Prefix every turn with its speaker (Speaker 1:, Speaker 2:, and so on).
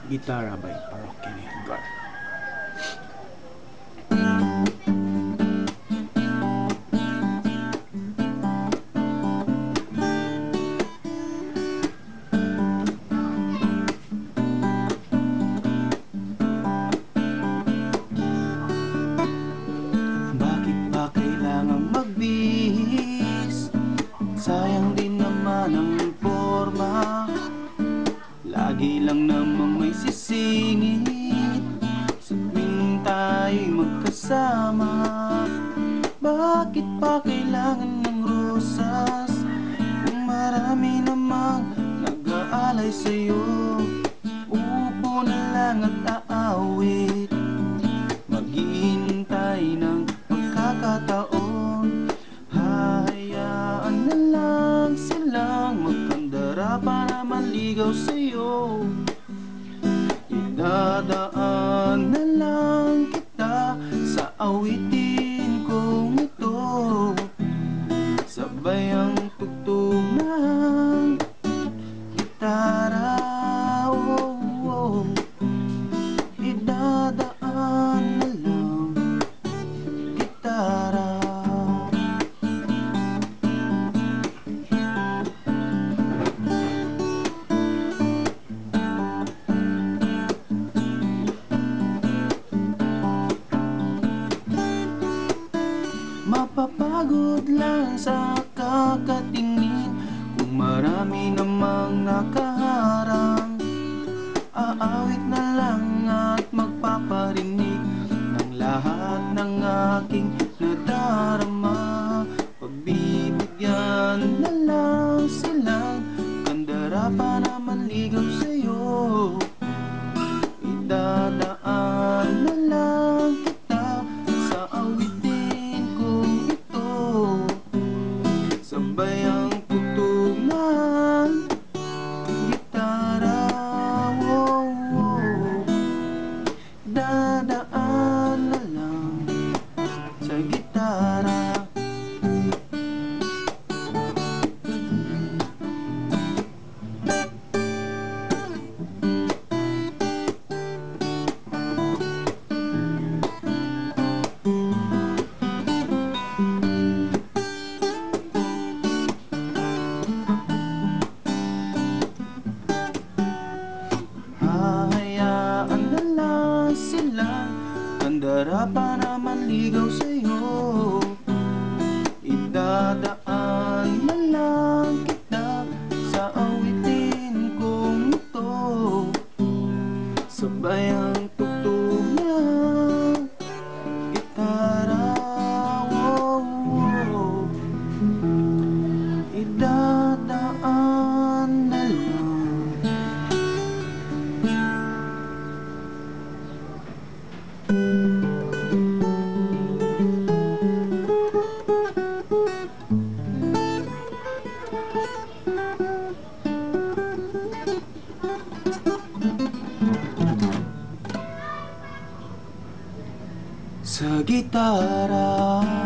Speaker 1: Gitara by Parokya ni Edgar. Bakit pa kailangan magbihis? Sayang din naman ang forma. Lagi lang namang may sisingit sa tuwing tayo'y magkasama. Bakit pa kailangan ng rosas kung marami namang nag-aalay sa'yo? Upo na lang at aawit, maghihintay ng pagkakataon. Hahayaan na lang silang magkandara para manligaw sa'yo. Idadaan na lang kita sa awitin kong ito, sabay ang tugtog ng gitara. Oh, oh. Idadaan na lang gitara. Mapapagod lang sa kakatingin kung marami namang nakaharang. Aawit na lang at magpaparinig ng lahat ng aking nadarama. Pagbibigyan na lang silang kandara para manligaw sa'yo. Idadaan na lang kita sa awitin kong ito, sabay ang tugtog ng gitara. Oh, oh. Dadaan na lang sa gitara. Hahayaan na lang sila kandara para manligaw sa'yo. Idadaan na lang kita sa awitin kong ito, sabay ang tugtog niya gitara. Oh, oh. Idadaan na lang. Sa gitara.